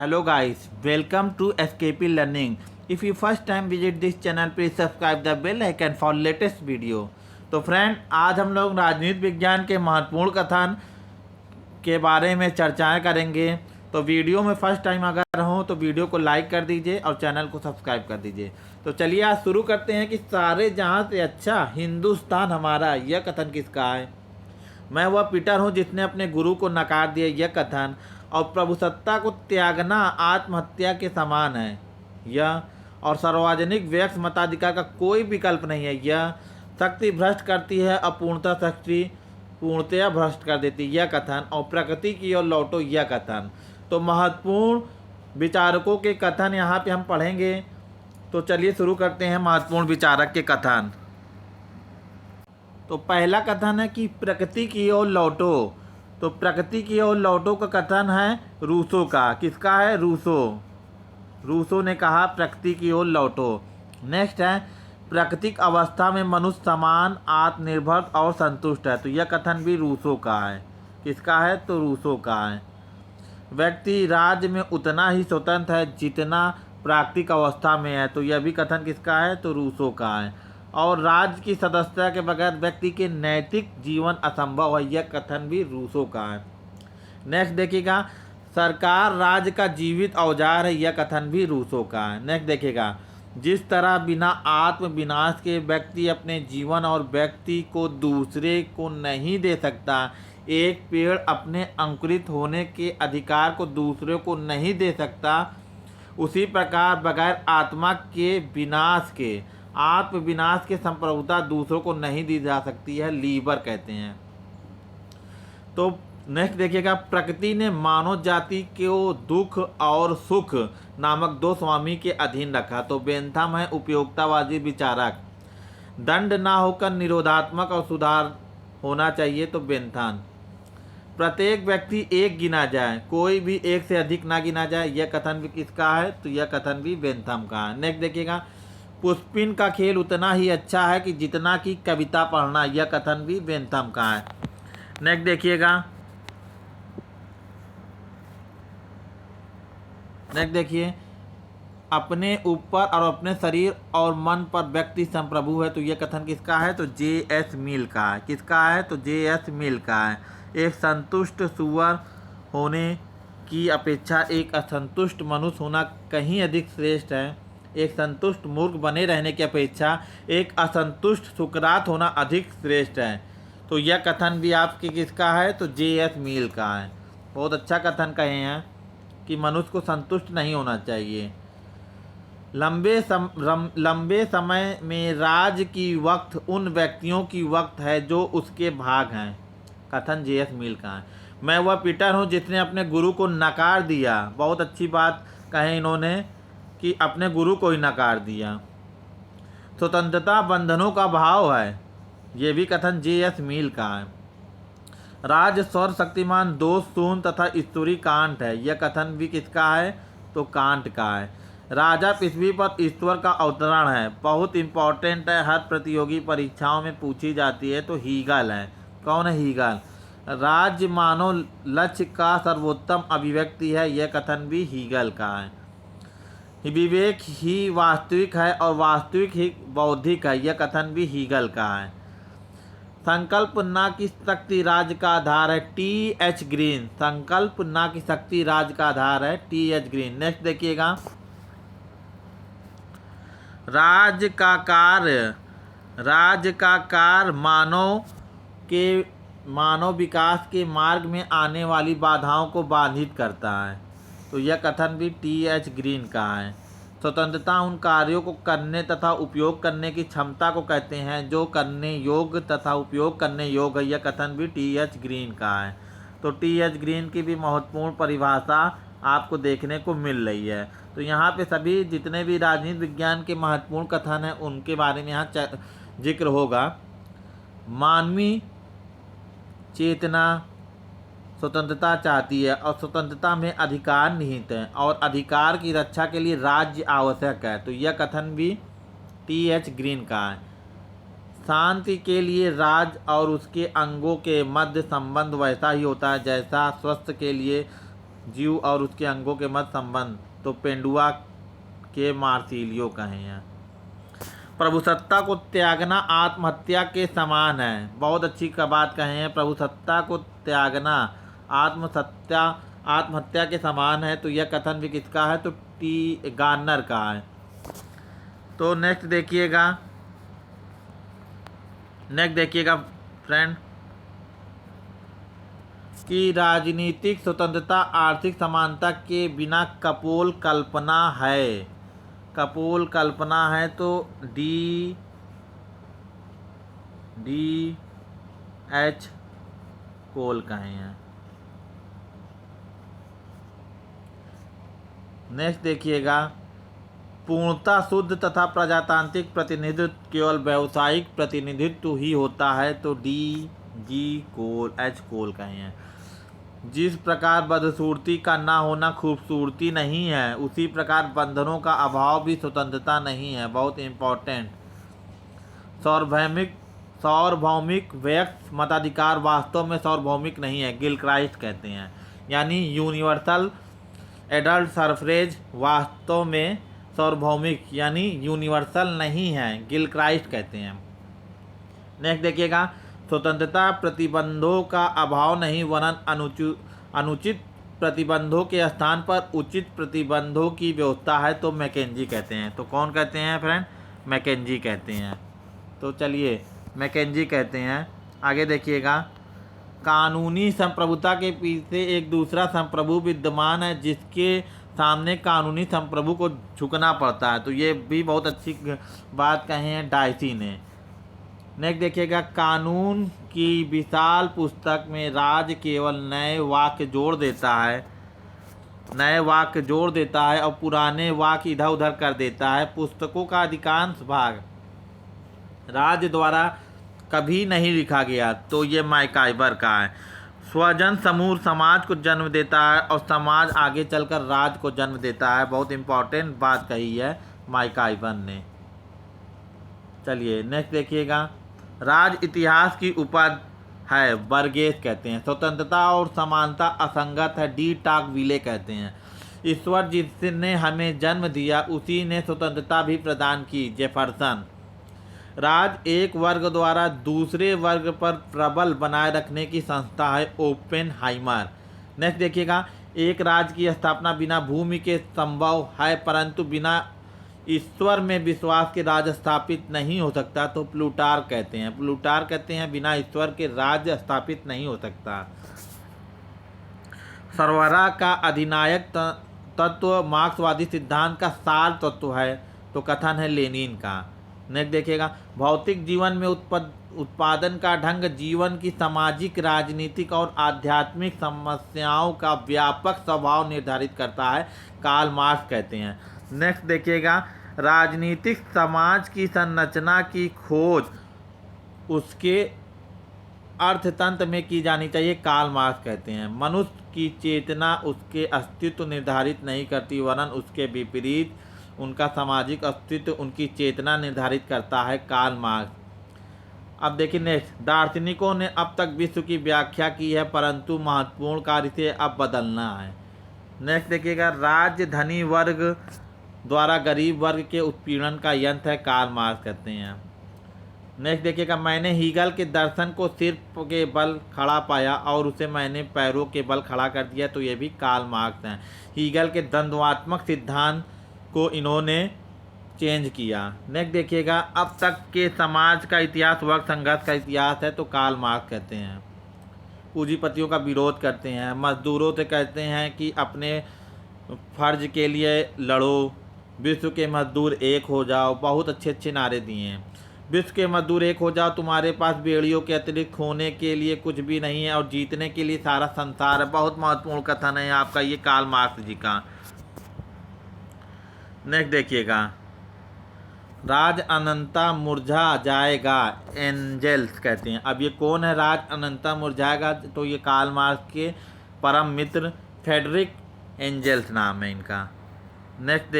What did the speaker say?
Hello guys, welcome to SKP Learning. If you first time visit this channel, please subscribe the bell icon for latest video. तो friend, आज हम लोग राजनीति विज्ञान के महत्वपूर्ण कथन के बारे में चर्चाएं करेंगे। तो वीडियो में फर्स्ट टाइम अगर हो तो वीडियो को लाइक कर दीजिए और चैनल को सब्सक्राइब कर दीजिए। तो चलिए आज शुरू करते हैं कि सारे जहां से अच्छा हिंदुस्तान हमारा, यह कथन किसका है। मैं वह पीटर हूँ जिसने अपने गुरु को नकार दिया, यह कथन। और प्रभुसत्ता को त्यागना आत्महत्या के समान है, यह। और सार्वजनिक व्यक्त मताधिकार का कोई विकल्प नहीं है, यह। शक्ति भ्रष्ट करती है, अपूर्णता शक्ति पूर्णतया भ्रष्ट कर देती, यह कथन। और प्रकृति की ओर लौटो, यह कथन। तो महत्वपूर्ण विचारकों के कथन यहाँ पे हम पढ़ेंगे। तो चलिए शुरू करते हैं महत्वपूर्ण विचारक के कथन। तो पहला कथन है कि प्रकृति की ओर लौटो। तो प्रकृति की ओर लौटो का कथन है रूसो का। किसका है? रूसो ने कहा प्रकृति की ओर लौटो। नेक्स्ट है प्राकृतिक अवस्था में मनुष्य समान, आत्मनिर्भर और संतुष्ट है। तो यह कथन भी रूसो का है। किसका है? तो रूसो का है। व्यक्ति राज्य में उतना ही स्वतंत्र है जितना प्राकृतिक अवस्था में है। तो यह भी कथन किसका है? तो रूसो का है। और राज्य की सदस्यता के बगैर व्यक्ति के नैतिक जीवन असंभव है, यह कथन भी रूसो का है। नेक्स्ट देखिएगा, सरकार राज्य का जीवित औजार है, यह कथन भी रूसो का है। नेक्स्ट देखिएगा, जिस तरह बिना आत्म विनाश के व्यक्ति अपने जीवन और व्यक्ति को दूसरे को नहीं दे सकता, एक पेड़ अपने अंकुरित होने के अधिकार को दूसरे को नहीं दे सकता, उसी प्रकार बगैर आत्मा के विनाश के, आत्म विनाश के संप्रभुता दूसरों को नहीं दी जा सकती है, लीबर कहते हैं। तो नेक्स्ट देखिएगा, प्रकृति ने मानव जाति को दुख और सुख नामक दो स्वामी के अधीन रखा। तो बेंथम है उपयोगितावादी विचारक। दंड ना होकर निरोधात्मक और सुधार होना चाहिए। तो बेंथम। प्रत्येक व्यक्ति एक गिना जाए, कोई भी एक से अधिक ना गिना जाए, यह कथन भी किसका है? तो यह कथन भी बेंथम का है। नेक्स्ट देखिएगा, पुष्पिन का खेल उतना ही अच्छा है कि जितना कि कविता पढ़ना, यह कथन भी बेंथम का है। नेक्स्ट देखिए, अपने ऊपर और अपने शरीर और मन पर व्यक्ति संप्रभु है। तो यह कथन किसका है? तो J.S. मिल का है। किसका है? तो J.S. मिल का है। एक संतुष्ट सुअर होने की अपेक्षा एक असंतुष्ट मनुष्य होना कहीं अधिक श्रेष्ठ है। एक संतुष्ट मूर्ख बने रहने की अपेक्षा एक असंतुष्ट सुकरात होना अधिक श्रेष्ठ है। तो यह कथन भी आपके किसका है? तो J.S. मिल का है। बहुत अच्छा कथन कहे हैं कि मनुष्य को संतुष्ट नहीं होना चाहिए। लंबे समय में राज की वक्त उन व्यक्तियों की वक्त है जो उसके भाग हैं, कथन J.S. मिल का है। मैं वह पीटर हूँ जिसने अपने गुरु को नकार दिया। बहुत अच्छी बात कहे इन्होंने कि अपने गुरु को ही नकार दिया। स्वतंत्रता बंधनों का भाव है, ये भी कथन J.S. मिल का है। राज स्वर शक्तिमान दोष शून्य तथा ईश्वरी कांट है, यह कथन भी किसका है? तो कांट का है। राजा पृथ्वी पर ईश्वर का अवतरण है, बहुत इंपॉर्टेंट है, हर प्रतियोगी परीक्षाओं में पूछी जाती है। तो हीगल है। कौन है? हीगल। राज्य मानव लक्ष्य का सर्वोत्तम अभिव्यक्ति है, यह कथन भी हीगल का है। विवेक ही वास्तविक है और वास्तविक ही बौद्धिक है, यह कथन भी हीगल का है। संकल्प ना की शक्ति राज्य का आधार है, T.H. ग्रीन। संकल्प ना की शक्ति राज्य का आधार है, T.H. ग्रीन। नेक्स्ट देखिएगा, राज्य का कार्य मानव विकास के मार्ग में आने वाली बाधाओं को बाधित करता है। तो यह कथन भी T.H. ग्रीन का है। स्वतंत्रता उन कार्यों को करने तथा उपयोग करने की क्षमता को कहते हैं जो करने योग्य तथा उपयोग करने योग्य है, यह कथन भी T.H. ग्रीन का है। तो T.H. ग्रीन की भी महत्वपूर्ण परिभाषा आपको देखने को मिल रही है। तो यहाँ पे सभी जितने भी राजनीति विज्ञान के महत्वपूर्ण कथन हैं उनके बारे में यहाँ जिक्र होगा। मानवीय चेतना स्वतंत्रता चाहती है और स्वतंत्रता में अधिकार निहित है और अधिकार की रक्षा के लिए राज्य आवश्यक है। तो यह कथन भी T.H. ग्रीन का है। शांति के लिए राज्य और उसके अंगों के मध्य संबंध वैसा ही होता है जैसा स्वास्थ्य के लिए जीव और उसके अंगों के मध्य संबंध तो पेंडुआ के मार्सिलियो कहे हैं। प्रभुसत्ता को त्यागना आत्महत्या के समान है। बहुत अच्छी बात कहे हैं, प्रभुसत्ता को त्यागना आत्महत्या के समान है। तो यह कथन भी किसका है? तो टी गार्नर का है। तो नेक्स्ट देखिएगा फ्रेंड कि राजनीतिक स्वतंत्रता आर्थिक समानता के बिना कपोल कल्पना है। तो डी एच कोल कहे हैं। नेक्स्ट देखिएगा, पूर्णता शुद्ध तथा प्रजातांत्रिक प्रतिनिधित्व केवल व्यावसायिक प्रतिनिधित्व ही होता है। तो एच कोल कहे हैं। जिस प्रकार बदसूरती का ना होना खूबसूरती नहीं है, उसी प्रकार बंधनों का अभाव भी स्वतंत्रता नहीं है। बहुत इम्पोर्टेंट। सार्वभौमिक व्यक्त मताधिकार वास्तव में सार्वभौमिक नहीं है, गिलक्राइस्ट कहते हैं। यानी यूनिवर्सल एडल्ट सफरेज वास्तव में सार्वभौमिक यानी यूनिवर्सल नहीं है, गिलक्राइस्ट कहते हैं। नेक्स्ट देखिएगा, स्वतंत्रता प्रतिबंधों का अभाव नहीं वरन अनुचित प्रतिबंधों के स्थान पर उचित प्रतिबंधों की व्यवस्था है। तो मैकेंजी कहते हैं। तो कौन कहते हैं फ्रेंड? मैकेंजी कहते हैं। तो चलिए मैकेंजी कहते हैं। आगे देखिएगा, कानूनी संप्रभुता के पीछे एक दूसरा संप्रभु विद्यमान है जिसके सामने कानूनी संप्रभु को झुकना पड़ता है। तो ये भी बहुत अच्छी बात कहे हैं डायसी ने। नेक्स्ट देखिएगा, कानून की विशाल पुस्तक में राज केवल नए वाक्य जोड़ देता है और पुराने वाक्य इधर उधर कर देता है। पुस्तकों का अधिकांश भाग राज्य द्वारा कभी नहीं लिखा गया। तो ये मैकाइवर का है। स्वजन समूह समाज को जन्म देता है और समाज आगे चलकर राज्य को जन्म देता है। बहुत इंपॉर्टेंट बात कही है मैकाइवर ने। चलिए नेक्स्ट देखिएगा, राज इतिहास की उपज है, बर्गेस कहते हैं। स्वतंत्रता और समानता असंगत है, डी टाकविले कहते हैं। ईश्वर जिसने हमें जन्म दिया उसी ने स्वतंत्रता भी प्रदान की, जेफरसन। राज एक वर्ग द्वारा दूसरे वर्ग पर प्रबल बनाए रखने की संस्था है, ओपेनहाइमर। नेक्स्ट देखिएगा, एक राज्य की स्थापना बिना भूमि के संभव है परंतु बिना ईश्वर में विश्वास के राज्य स्थापित नहीं हो सकता। तो प्लूटार्क कहते हैं बिना ईश्वर के राज्य स्थापित नहीं हो सकता। सर्वहारा का अधिनायक तत्व मार्क्सवादी सिद्धांत का सार तत्व है। तो कथन है लेनिन का। नेक्स्ट देखिएगा, भौतिक जीवन में उत्पादन का ढंग जीवन की सामाजिक, राजनीतिक और आध्यात्मिक समस्याओं का व्यापक स्वभाव निर्धारित करता है, कार्ल मार्क्स कहते हैं। नेक्स्ट देखिएगा, राजनीतिक समाज की संरचना की खोज उसके अर्थतंत्र में की जानी चाहिए, कार्ल मार्क्स कहते हैं। मनुष्य की चेतना उसके अस्तित्व निर्धारित नहीं करती वरन उसके विपरीत उनका सामाजिक अस्तित्व उनकी चेतना निर्धारित करता है, कार्ल मार्क्स। अब देखिए नेक्स्ट, दार्शनिकों ने अब तक विश्व की व्याख्या की है परंतु महत्वपूर्ण कार्य से अब बदलना है। नेक्स्ट देखिएगा, राज्य धनी वर्ग द्वारा गरीब वर्ग के उत्पीड़न का यंत्र है, कार्ल मार्क्स कहते हैं। नेक्स्ट देखिएगा, मैंने हीगल के दर्शन को सिर्फ के बल खड़ा पाया और उसे मैंने पैरों के बल खड़ा कर दिया। तो ये भी कार्ल मार्क्स हैं। हीगल के द्वंद्वात्मक सिद्धांत को इन्होंने चेंज किया। नेक्स्ट देखिएगा, अब तक के समाज का इतिहास वर्ग संघर्ष का इतिहास है। तो कार्ल मार्क्स कहते हैं। पूंजीपतियों का विरोध करते हैं, मजदूरों से कहते हैं कि अपने फर्ज के लिए लड़ो, विश्व के मजदूर एक हो जाओ। बहुत अच्छे नारे दिए हैं। विश्व के मजदूर एक हो जाओ, तुम्हारे पास बेड़ियों के अतिरिक्त खोने के लिए कुछ भी नहीं है और जीतने के लिए सारा संसार है। बहुत महत्वपूर्ण कथन है आपका ये कार्ल मार्क्स जी का। नेक्स्ट देखिएगा, राज अनंता मुरझा जाएगा, एंजेल्स कहते हैं। अब ये कौन है राज अनंता मुरझाएगा? तो ये कार्ल मार्क्स के परम मित्र फ्रेडरिक एंजेल्स नाम है इनका। नेक्स्ट